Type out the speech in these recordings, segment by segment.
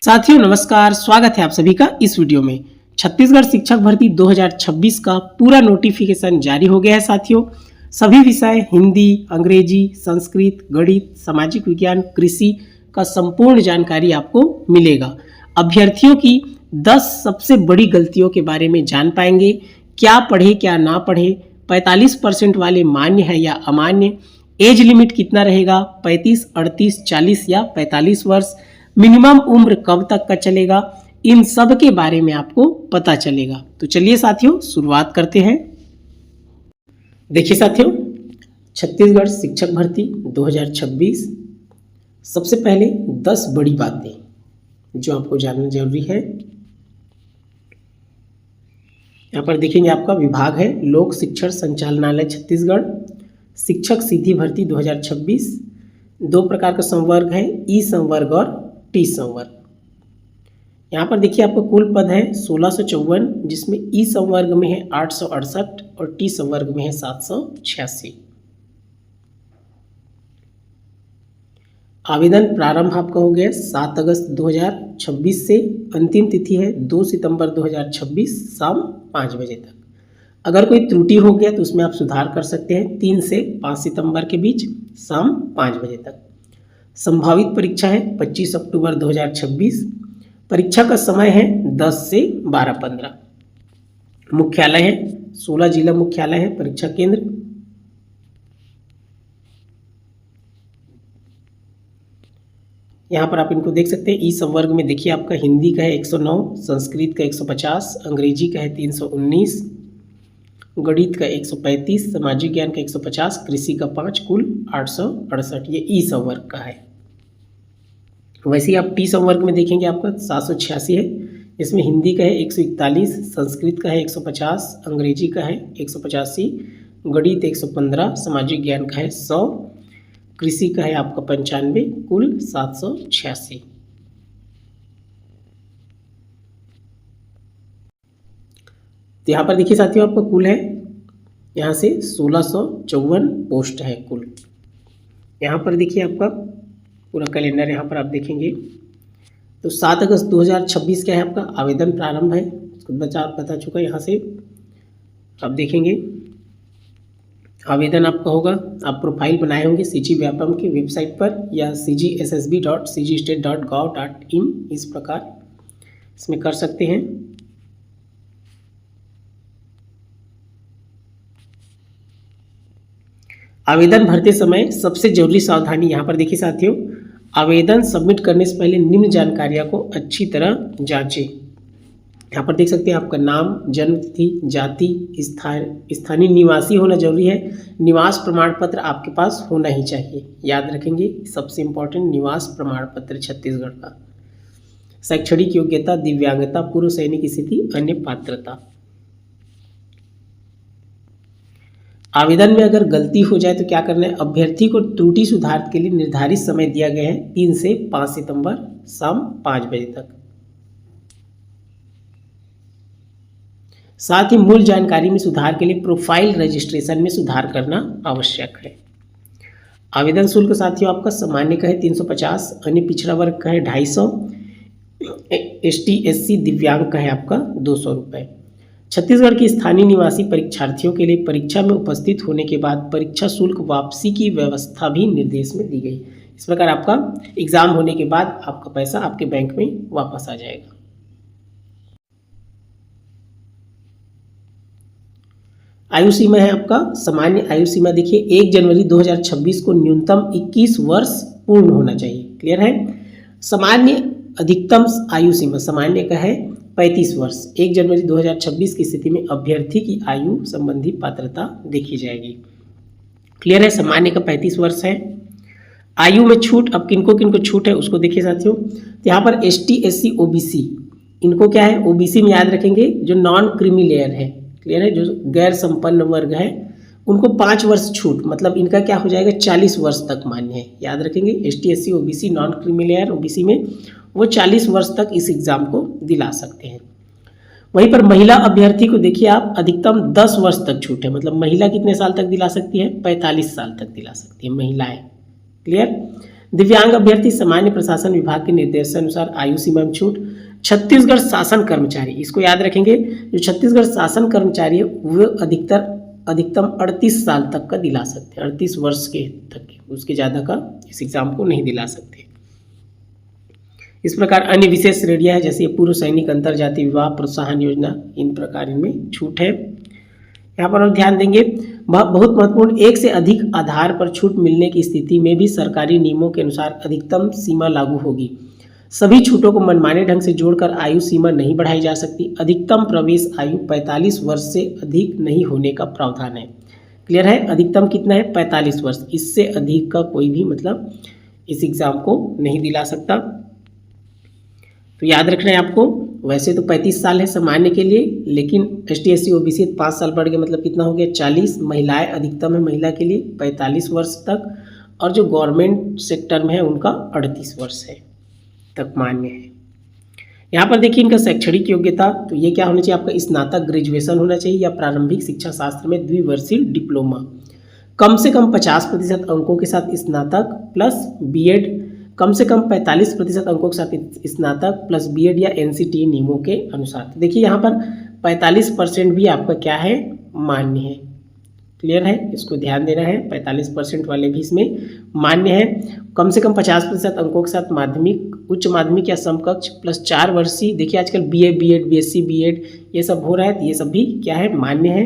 साथियों नमस्कार, स्वागत है आप सभी का इस वीडियो में। छत्तीसगढ़ शिक्षक भर्ती 2026 का पूरा नोटिफिकेशन जारी हो गया है साथियों। सभी विषय हिंदी, अंग्रेजी, संस्कृत, गणित, सामाजिक विज्ञान, कृषि का संपूर्ण जानकारी आपको मिलेगा। अभ्यर्थियों की 10 सबसे बड़ी गलतियों के बारे में जान पाएंगे। क्या पढ़े क्या ना पढ़े, 45% वाले मान्य है या अमान्य, एज लिमिट कितना रहेगा, 35, 38, 40 या 45 वर्ष, मिनिमम उम्र कब तक का चलेगा, इन सब के बारे में आपको पता चलेगा। तो चलिए साथियों शुरुआत करते हैं। देखिए साथियों, छत्तीसगढ़ शिक्षक भर्ती 2026 सबसे पहले 10 बड़ी बातें जो आपको जानना जरूरी है। यहाँ पर देखेंगे आपका विभाग है लोक शिक्षण संचालनालय छत्तीसगढ़, शिक्षक सीधी भर्ती 2026। 2 प्रकार का संवर्ग है, ई संवर्ग और टी संवर्ग। यहाँ पर देखिए आपका कुल पद है 1654, जिसमें ई संवर्ग में है 868 और टी संवर्ग में है 786। आवेदन प्रारंभ आपका हो गया 7 अगस्त 2026 से, अंतिम तिथि है 2 सितंबर 2026 शाम 5 बजे तक। अगर कोई त्रुटि हो गया तो उसमें आप सुधार कर सकते हैं 3 से 5 सितंबर के बीच शाम 5 बजे तक। संभावित परीक्षा है 25 अक्टूबर 2026। परीक्षा का समय है 10 से 12:15। मुख्यालय है 16 जिला मुख्यालय है परीक्षा केंद्र। यहाँ पर आप इनको देख सकते हैं। ई संवर्ग में देखिए आपका हिंदी का है 109, संस्कृत का 150, अंग्रेजी का है 319, गणित का 135, सामाजिक ज्ञान का 150, कृषि का 5, कुल 868। ये ई संवर्ग का है। वैसे ही आप टी संवर्ग में देखेंगे आपका 786 है, इसमें हिंदी का है 141, संस्कृत का है 150, अंग्रेजी का है 185, गणित 115, सामाजिक ज्ञान का है 100, कृषि का है आपका 95, कुल 786। तो यहाँ पर देखिए साथियों आपका कुल है यहाँ से 1654 पोस्ट है कुल। यहाँ पर देखिए आपका पूरा कैलेंडर यहाँ पर आप देखेंगे तो 7 अगस्त 2026 क्या है आपका आवेदन प्रारंभ है, उसको बता चुका है। यहाँ से आप देखेंगे आवेदन आपका होगा, आप प्रोफाइल बनाए होंगे सीजी व्यापम की वेबसाइट पर या cgssb.cgstate.gov.in, इस प्रकार इसमें कर सकते हैं। आवेदन भरते समय सबसे जरूरी सावधानी यहाँ पर देखिए साथियों, आवेदन सबमिट करने से पहले निम्न जानकारियों को अच्छी तरह जांचें। यहाँ पर देख सकते हैं आपका नाम, जन्म तिथि, जाति, स्थानीय निवासी होना जरूरी है। निवास प्रमाण पत्र आपके पास होना ही चाहिए, याद रखेंगे सबसे इम्पोर्टेंट निवास प्रमाण पत्र छत्तीसगढ़ का। शैक्षणिक योग्यता, दिव्यांगता, पूर्व सैनिक स्थिति, अन्य पात्रता। आवेदन में अगर गलती हो जाए तो क्या करना है, अभ्यर्थी को त्रुटि सुधार के लिए निर्धारित समय दिया गया है 3 से 5 सितंबर शाम 5 बजे तक। साथ ही मूल जानकारी में सुधार के लिए प्रोफाइल रजिस्ट्रेशन में सुधार करना आवश्यक है। आवेदन शुल्क साथियों आपका सामान्य का है 350, अन्य पिछड़ा वर्ग का है 250, ST SC दिव्यांग का है आपका 200 रुपये। छत्तीसगढ़ के स्थानीय निवासी परीक्षार्थियों के लिए परीक्षा में उपस्थित होने के बाद परीक्षा शुल्क वापसी की व्यवस्था भी निर्देश में दी गई। इस प्रकार आपका एग्जाम होने के बाद आपका पैसा आपके बैंक में वापस आ जाएगा। आयु सीमा है आपका सामान्य आयु सीमा देखिए 1 जनवरी 2026 को न्यूनतम 21 वर्ष पूर्ण होना चाहिए। क्लियर है। सामान्य अधिकतम आयु सीमा सामान्य का है 35 वर्ष। 1 जनवरी 2026 की स्थिति में अभ्यर्थी की आयु संबंधी पात्रता देखी जाएगी। क्लियर है। सामान्य का 35 वर्ष है। आयु में छूट, अब किनको छूट है उसको देखिए साथियों। तो यहाँ पर ST SC OBC इनको क्या है, OBC में याद रखेंगे जो नॉन क्रीमी लेयर है। क्लियर है। जो गैर संपन्न वर्ग है उनको 5 वर्ष छूट, मतलब इनका क्या हो जाएगा 40 वर्ष तक मान्य है। याद रखेंगे ST SC OBC non creamy layer OBC में वो 40 वर्ष तक इस एग्जाम को दिला सकते हैं। वहीं पर महिला अभ्यर्थी को देखिए आप अधिकतम 10 वर्ष तक छूट है, मतलब महिला कितने साल तक दिला सकती है 45 साल तक दिला सकती है महिलाएं। क्लियर। दिव्यांग अभ्यर्थी सामान्य प्रशासन विभाग के निर्देशानुसार आयु सीमा में छूट। छत्तीसगढ़ शासन कर्मचारी, इसको याद रखेंगे, जो छत्तीसगढ़ शासन कर्मचारी है वो अधिकतम 38 साल तक का दिला सकते हैं, 38 वर्ष के तक के, उसके ज़्यादा का इस एग्जाम को नहीं दिला सकते। इस प्रकार अन्य विशेष श्रेणियां हैं जैसे पूर्व सैनिक, अंतरजातीय विवाह प्रोत्साहन योजना, इन प्रकार इनमें छूट है। यहाँ पर आप ध्यान देंगे बहुत महत्वपूर्ण, एक से अधिक आधार पर छूट मिलने की स्थिति में भी सरकारी नियमों के अनुसार अधिकतम सीमा लागू होगी। सभी छूटों को मनमाने ढंग से जोड़कर आयु सीमा नहीं बढ़ाई जा सकती। अधिकतम प्रवेश आयु 45 वर्ष से अधिक नहीं होने का प्रावधान है। क्लियर है? अधिकतम कितना है? 45 वर्ष, इससे अधिक का कोई भी मतलब इस एग्जाम को नहीं दिला सकता। तो याद रखना है आपको, वैसे तो 35 साल है सामान्य के लिए, लेकिन ST SC OBC 5 साल बढ़ गए, मतलब कितना हो गया? 40। महिलाएं अधिकतम है महिला के लिए 45 वर्ष तक, और जो गवर्नमेंट सेक्टर में है उनका 38 वर्ष है तक मान्य है। यहाँ पर देखिए इनका शैक्षणिक योग्यता, तो ये क्या होना चाहिए आपका? स्नातक ग्रेजुएशन होना चाहिए या प्रारंभिक शिक्षा शास्त्र में द्विवर्षीय डिप्लोमा, कम से कम 50% अंकों के साथ स्नातक प्लस B.Ed, कम से कम 45% अंकों के साथ स्नातक प्लस B.Ed या NCTE नियमों के अनुसार। तो देखिए यहाँ पर 45% भी आपका क्या है? मान्य है। क्लियर है? इसको ध्यान देना है, 45% वाले भी इसमें मान्य है। कम से कम 50% अंकों के साथ माध्यमिक, उच्च माध्यमिक या समकक्ष प्लस 4 वर्षीय, देखिए आजकल BA B.Ed BSc B.Ed ये सब हो रहा है, तो ये सब भी क्या है? मान्य है।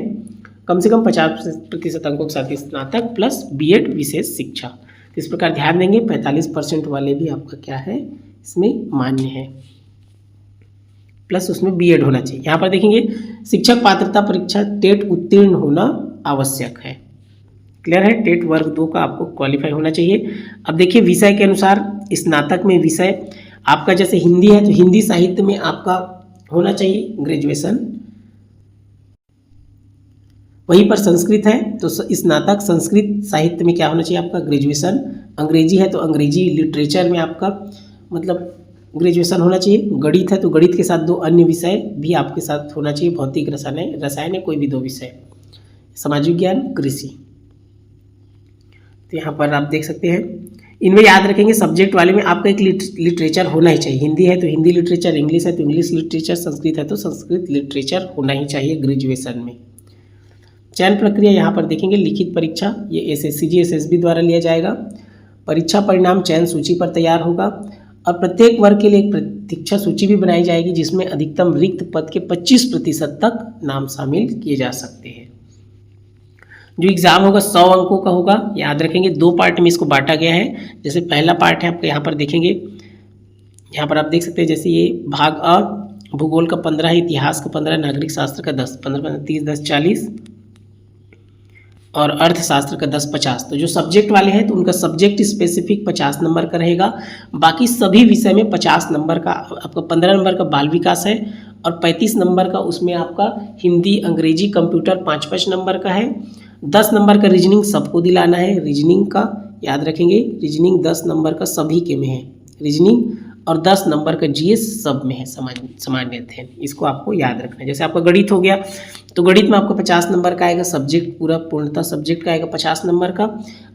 कम से कम 50% अंकों के साथ स्नातक प्लस B.Ed विशेष शिक्षा। इस प्रकार ध्यान देंगे 45% वाले भी आपका क्या है? इसमें मान्य है, प्लस उसमें B.Ed होना चाहिए। यहाँ पर देखेंगे शिक्षक पात्रता परीक्षा टेट उत्तीर्ण होना आवश्यक है। क्लियर है? टेट वर्ग 2 का आपको क्वालिफाई होना चाहिए। अब देखिए विषय के अनुसार, स्नातक में विषय आपका जैसे हिंदी है तो हिंदी साहित्य में आपका होना चाहिए ग्रेजुएशन, वहीं पर संस्कृत है तो स्नातक संस्कृत साहित्य में क्या होना चाहिए आपका? ग्रेजुएशन। अंग्रेजी है तो अंग्रेजी लिटरेचर में आपका मतलब ग्रेजुएशन होना चाहिए। गणित है तो गणित के साथ 2 अन्य विषय भी आपके साथ होना चाहिए, भौतिक रसायन है, कोई भी 2 विषय, सामाजिक विज्ञान कृषि। तो यहाँ पर आप देख सकते हैं, इनमें याद रखेंगे सब्जेक्ट वाले में आपका एक लिटरेचर होना ही चाहिए। हिंदी है तो हिंदी लिटरेचर, इंग्लिश है तो इंग्लिश लिटरेचर, संस्कृत है तो संस्कृत लिटरेचर होना ही चाहिए ग्रेजुएशन में। चयन प्रक्रिया यहाँ पर देखेंगे, लिखित परीक्षा ये SSCG SSB द्वारा लिया जाएगा। परीक्षा परिणाम चयन सूची पर तैयार होगा और प्रत्येक वर्ग के लिए एक प्रतीक्षा सूची भी बनाई जाएगी जिसमें अधिकतम रिक्त पद के 25% तक नाम शामिल किए जा सकते हैं। जो एग्जाम होगा 100 अंकों का होगा, याद रखेंगे 2 पार्ट में इसको बांटा गया है। जैसे पहला पार्ट है आपका यहाँ पर देखेंगे, यहाँ पर आप देख सकते हैं जैसे ये भाग अ भूगोल का 15 है, इतिहास का 15, नागरिक शास्त्र का 10, 15 30 10 40 और अर्थशास्त्र का 10 50। तो जो सब्जेक्ट वाले हैं तो उनका सब्जेक्ट स्पेसिफिक 50 नंबर का रहेगा, बाकी सभी विषय में 50 नंबर का आपका 15 नंबर का बाल विकास है और 35 नंबर का उसमें आपका हिंदी अंग्रेजी कंप्यूटर 5-5 नंबर का है। 10 नंबर का रीजनिंग सबको दिलाना है, रीजनिंग का याद रखेंगे, रीजनिंग 10 नंबर का सभी के में है रीजनिंग, और 10 नंबर का GS सब में है, सामान्य अध्ययन, इसको आपको याद रखना है। जैसे आपका गणित हो गया तो गणित में आपको 50 नंबर का आएगा, सब्जेक्ट पूरा पूर्णतः सब्जेक्ट का आएगा 50 नंबर का।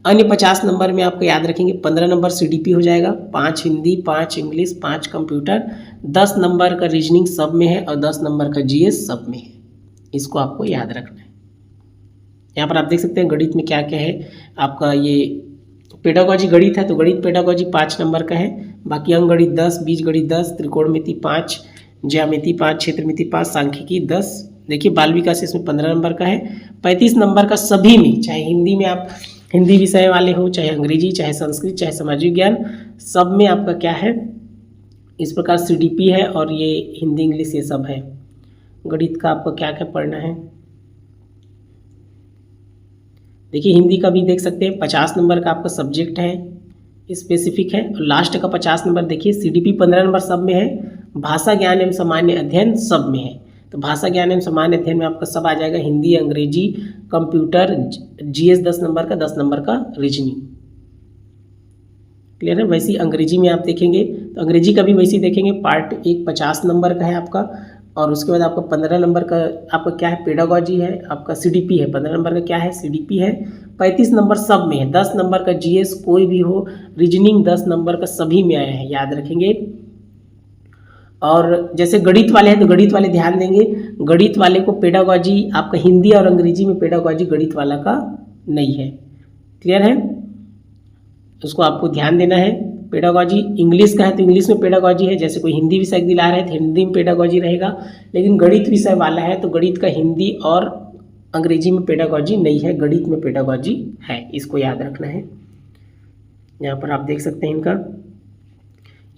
अन्य 50 नंबर में आपको याद रखेंगे 15 नंबर CDP हो जाएगा, 5 हिंदी 5 इंग्लिश 5 कंप्यूटर, 10 नंबर का रीजनिंग सब में है और 10 नंबर का GS सब में है, इसको आपको याद रखना है। यहाँ पर आप देख सकते हैं गणित में क्या क्या है आपका, ये पेडागोजी गणित है तो गणित पेडागोजी 5 नंबर का है, बाकी अंक गणित 10, बीज गणित 10, त्रिकोणमिति 5, ज्यामिति 5, क्षेत्रमिति 5, सांख्यिकी 10। देखिए बाल विकास इसमें 15 नंबर का है। 35 नंबर का सभी में, चाहे हिंदी में आप हिंदी विषय वाले हो, चाहे अंग्रेजी, चाहे संस्कृत, चाहे सामाजिक विज्ञान, सब में आपका क्या है इस प्रकार CDP है और ये हिंदी इंग्लिश ये सब है। गणित का आपको क्या क्या पढ़ना है, देखिए हिंदी का भी देख सकते हैं 50 नंबर का आपका सब्जेक्ट है, स्पेसिफिक है, और लास्ट का 50 नंबर देखिए CDP 15 नंबर सब में है, भाषा ज्ञान एवं सामान्य अध्ययन सब में है। तो भाषा ज्ञान एवं सामान्य अध्ययन में आपका सब आ जाएगा, हिंदी अंग्रेजी कंप्यूटर, GS 10 नंबर का, 10 नंबर का रीजनिंग। क्लियर है? वैसे ही अंग्रेजी में आप देखेंगे तो अंग्रेजी का भी वैसे ही देखेंगे, पार्ट 1 50 नंबर का है आपका, और उसके बाद आपका 15 नंबर का आपका क्या है, पेडागॉजी है, आपका सीडीपी है। 15 नंबर का क्या है, सीडीपी है। 35 नंबर सब में है। 10 नंबर का जीएस कोई भी हो, रीजनिंग 10 नंबर का सभी में आया है, याद रखेंगे। और जैसे गणित वाले हैं तो गणित वाले ध्यान देंगे, गणित वाले को पेडागॉजी आपका हिंदी और अंग्रेजी में पेडागॉजी गणित वाला का नहीं है। क्लियर है, उसको आपको ध्यान देना है। पेडागॉजी इंग्लिश का है तो इंग्लिश में पेडागॉजी है, जैसे कोई हिंदी विषय दिला रहा है तो हिंदी में पेडागॉजी रहेगा। लेकिन गणित विषय वाला है तो गणित का हिंदी और अंग्रेजी में पेडागॉजी नहीं है, गणित में पेडागॉजी है, इसको याद रखना है। यहाँ पर आप देख सकते हैं इनका,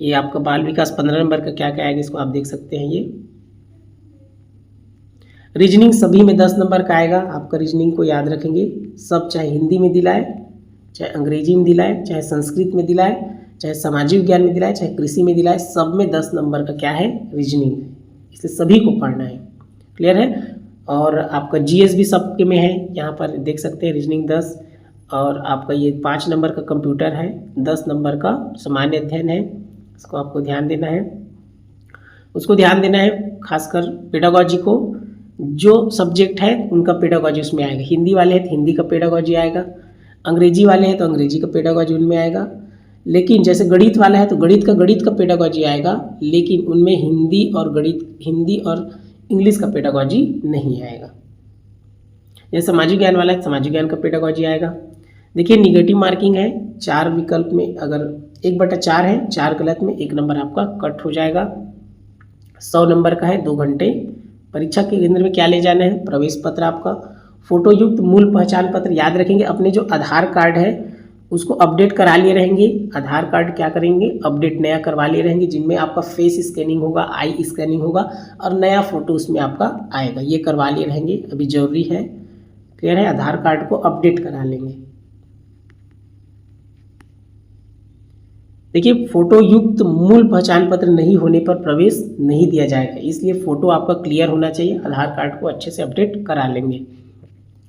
ये आपका बाल विकास 15 नंबर का क्या क्या आएगा, इसको आप देख सकते हैं। ये रीजनिंग सभी में 10 नंबर का आएगा, आपका रीजनिंग को याद रखेंगे सब, चाहे हिंदी में दिलाए, चाहे अंग्रेजी में दिलाए, चाहे संस्कृत में दिलाए, चाहे सामाजिक विज्ञान में दिलाए, चाहे कृषि में दिलाए, सब में 10 नंबर का क्या है, रीजनिंग, इसलिए सभी को पढ़ना है। क्लियर है। और आपका जीएस भी सबके में है, यहाँ पर देख सकते हैं रीजनिंग 10, और आपका ये 5 नंबर का कंप्यूटर है, 10 नंबर का सामान्य अध्ययन है, इसको आपको ध्यान देना है। उसको ध्यान देना है खासकर पेडागॉजी को, जो सब्जेक्ट है उनका पेडागॉजी उसमें आएगा। हिंदी वाले हैं तो हिंदी का पेडागॉजी आएगा, अंग्रेजी वाले हैं तो अंग्रेजी का पेडागॉजी उनमें आएगा। लेकिन जैसे गणित वाला है तो गणित का पेडागॉजी आएगा, लेकिन उनमें हिंदी और इंग्लिश का पेडागॉजी नहीं आएगा। जैसे सामाजिक ज्ञान वाला है सामाजिक ज्ञान का पेडागॉजी आएगा। देखिए निगेटिव मार्किंग है, 4 विकल्प में अगर 1/4 है, 4 गलत में 1 नंबर आपका कट हो जाएगा। 100 नंबर का है, 2 घंटे। परीक्षा के केंद्र में क्या ले जाना है, प्रवेश पत्र आपका, फोटो युक्त मूल पहचान पत्र, याद रखेंगे। अपने जो आधार कार्ड है उसको अपडेट करा लिए रहेंगे, आधार कार्ड क्या करेंगे, अपडेट नया करवा लिए रहेंगे, जिनमें आपका फेस स्कैनिंग होगा, आई स्कैनिंग होगा और नया फोटो उसमें आपका आएगा, ये करवा लिए रहेंगे, अभी जरूरी है। क्लियर है, आधार कार्ड को अपडेट करा लेंगे। देखिए फोटो युक्त मूल पहचान पत्र नहीं होने पर प्रवेश नहीं दिया जाएगा, इसलिए फोटो आपका क्लियर होना चाहिए, आधार कार्ड को अच्छे से अपडेट करा लेंगे।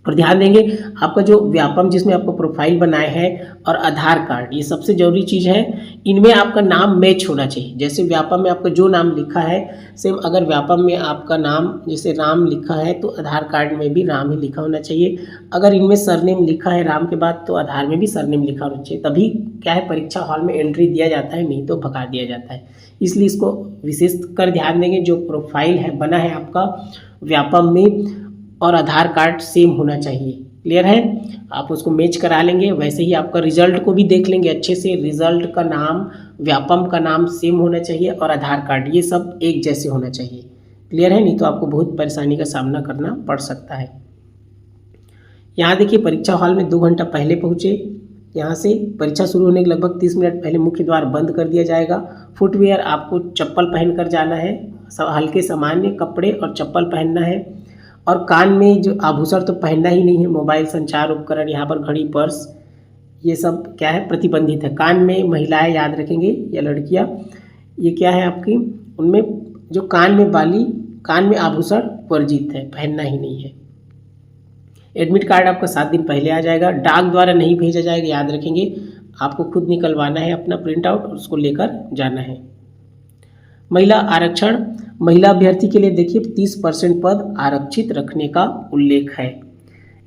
और ध्यान देंगे आपका जो व्यापम जिसमें आपको प्रोफाइल बनाए हैं और आधार कार्ड, ये सबसे जरूरी चीज़ है, इनमें आपका नाम मैच होना चाहिए। जैसे व्यापम में आपका जो नाम लिखा है सेम, अगर व्यापम में आपका नाम जैसे राम लिखा है तो आधार कार्ड में भी राम ही लिखा होना चाहिए। अगर इनमें सरनेम लिखा है राम के बाद तो आधार में भी सरनेम लिखा होना चाहिए, तभी क्या है परीक्षा हॉल में एंट्री दिया जाता है, नहीं तो भगा दिया जाता है। इसलिए इसको विशेष कर ध्यान देंगे, जो प्रोफाइल है बना है आपका व्यापम में और आधार कार्ड सेम होना चाहिए। क्लियर है, आप उसको मैच करा लेंगे। वैसे ही आपका रिजल्ट को भी देख लेंगे अच्छे से, रिजल्ट का नाम व्यापम का नाम सेम होना चाहिए और आधार कार्ड ये सब एक जैसे होना चाहिए। क्लियर है, नहीं तो आपको बहुत परेशानी का सामना करना पड़ सकता है। यहाँ देखिए परीक्षा हॉल में 2 घंटा पहले पहुँचे, यहाँ से परीक्षा शुरू होने के लगभग 30 मिनट पहले मुख्य द्वार बंद कर दिया जाएगा। फुटवेयर आपको चप्पल पहन कर जाना है, हल्के सामान्य कपड़े और चप्पल पहनना है। और कान में जो आभूषण तो पहनना ही नहीं है, मोबाइल संचार उपकरण, यहाँ पर घड़ी पर्स ये सब क्या है प्रतिबंधित है। कान में महिलाएं याद रखेंगे या लड़कियाँ, ये क्या है आपकी, उनमें जो कान में बाली, कान में आभूषण वर्जित है, पहनना ही नहीं है। एडमिट कार्ड आपका 7 दिन पहले आ जाएगा, डाक द्वारा नहीं भेजा जाएगा, याद रखेंगे। आपको खुद निकलवाना है अपना प्रिंट आउट और उसको लेकर जाना है। महिला आरक्षण, महिला अभ्यर्थी के लिए देखिए 30% पद आरक्षित रखने का उल्लेख है।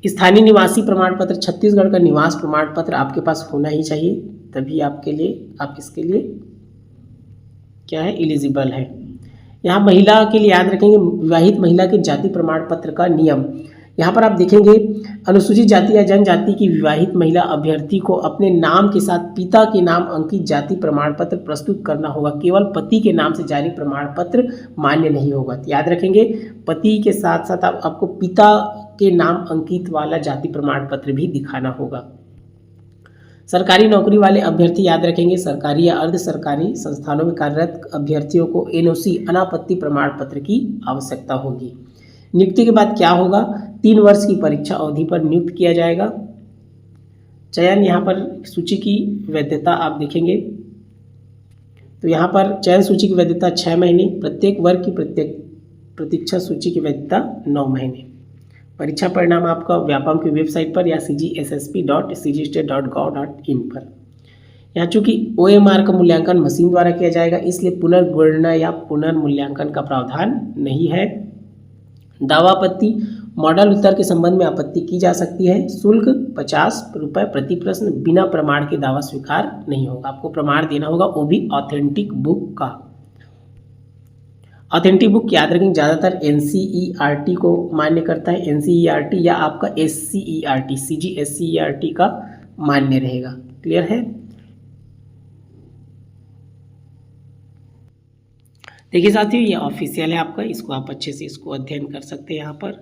स्थानीय निवासी प्रमाण पत्र, छत्तीसगढ़ का निवास प्रमाण पत्र आपके पास होना ही चाहिए, तभी आपके लिए आप इसके लिए क्या है एलिजिबल है। यहाँ महिला के लिए याद रखेंगे विवाहित महिला के जाति प्रमाण पत्र का नियम। यहाँ पर आप देखेंगे अनुसूचित जाति या जनजाति की विवाहित महिला अभ्यर्थी को अपने नाम के साथ पिता के नाम अंकित जाति प्रमाण पत्र प्रस्तुत करना होगा, केवल पति के नाम से जारी प्रमाण पत्र मान्य नहीं होगा। तो याद रखेंगे पति के साथ साथ आपको पिता के नाम अंकित वाला जाति प्रमाण पत्र भी दिखाना होगा। सरकारी नौकरी वाले अभ्यर्थी याद रखेंगे सरकारी या अर्ध सरकारी संस्थानों में कार्यरत अभ्यर्थियों को एनओसी अनापत्ति प्रमाण पत्र की आवश्यकता होगी। नियुक्ति के बाद क्या होगा, 3 वर्ष की परीक्षा अवधि पर नियुक्त किया जाएगा। चयन, यहाँ पर सूची की वैधता आप देखेंगे तो यहाँ पर चयन सूची की वैधता 6 महीने, प्रत्येक वर्ग की प्रत्येक प्रतीक्षा सूची की वैधता 9 महीने। परीक्षा परिणाम आपका व्यापम की वेबसाइट पर या cgssp.cgstate.gov.in पर। यहाँ चूंकि OMR का मूल्यांकन मशीन द्वारा किया जाएगा, इसलिए पुनर्गणना या पुनर्मूल्यांकन का प्रावधान नहीं है। दावा आपत्ति, मॉडल उत्तर के संबंध में आपत्ति की जा सकती है। शुल्क 50 रुपये प्रति प्रश्न, बिना प्रमाण के दावा स्वीकार नहीं होगा। आपको प्रमाण देना होगा, वो भी ऑथेंटिक बुक का। ऑथेंटिक बुक याद रखें ज़्यादातर NCERT को मान्य करता है, NCERT या आपका SCERT CGSCERT का मान्य रहेगा। क्लियर है। देखिए साथियों, ये ऑफिशियल है आपका, इसको आप अच्छे से इसको अध्ययन कर सकते हैं यहाँ पर।